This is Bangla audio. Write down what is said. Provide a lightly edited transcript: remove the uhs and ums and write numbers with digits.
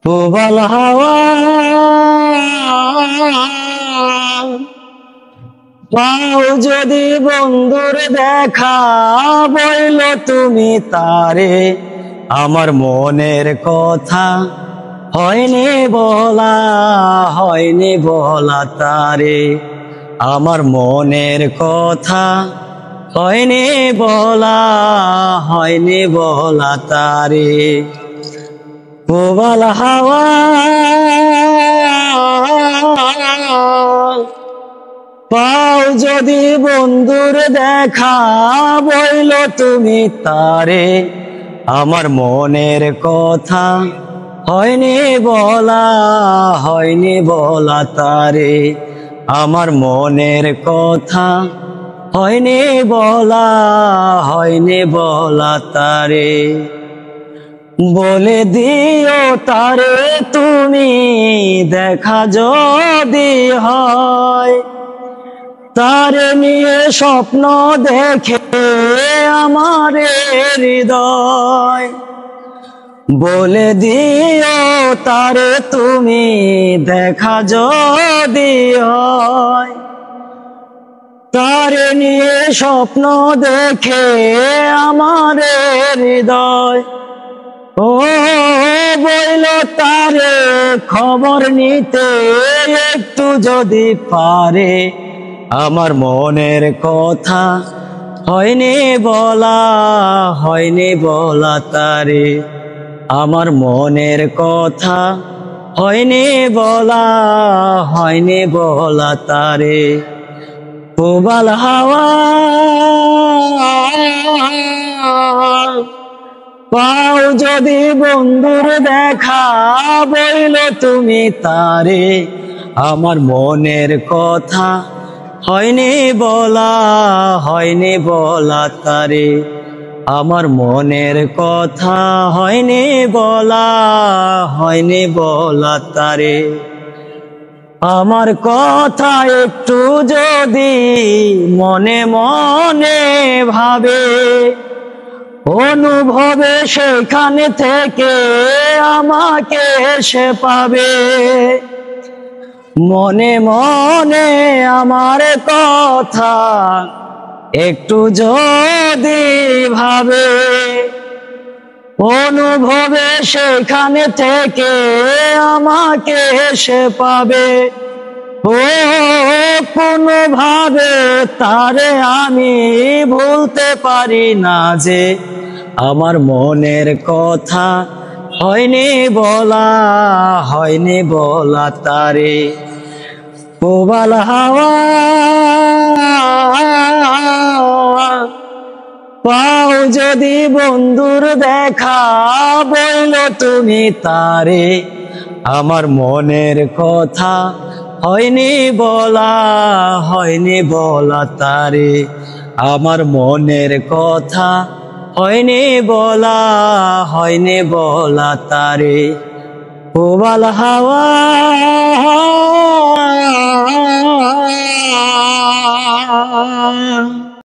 প্রবল হাওয়া পাও যদি বন্ধুর দেখা, বইল তুমি তারে আমার মনের কথা, হয়নি বলা তারে আমার মনের কথা, হয়নি বলা তারে। প্রবল হাওয়া পাও যদি বন্ধুর দেখা, বইল তুমি তারে আমার মনের কথা, হয়নি বলা তারে আমার মনের কথা, হয়নি বলা তারে। বলে দিও তারে তুমি দেখা যদি হয়, তারে নিয়ে স্বপ্ন দেখে আমার হৃদয়। বলে দিও তারে তুমি দেখা যদি হয়, তারে নিয়ে স্বপ্ন দেখে আমার হৃদয়। ও বইল তারে খবর নিতে একটু যদি পারে, আমার মনের কথা, হয়নি বলা তারে আমার মনের কথা, হয়নি বলা তারে। প্রবল হাওয়া পাও যদি বন্ধুর দেখা, বইল তুমি তারে আমার মনের কথা, হয়নি বলা তারে আমার মনের কথা, হয়নি বলা তারে। আমার কথা একটু যদি মনে মনে ভাবে, অনুভবে সেখানে থেকে আমাকে সে পাবে। মনে মনে আমার কথা একটু যদি ভাবে, অনুভবে সেখানে থেকে আমাকে সে পাবে। ও কোনোভাবে তারে আমি ভুলতে পারি না যে, আমার মনের কথা, হয়নি বলা তারে। প্রবল হাওয়া পাও যদি বন্ধুর দেখা, বইল তুমি তারে আমার মনের কথা, হয়নি বলা তারে আমার মনের কথা, হয়নি বলা তারে। প্রবল হাওয়া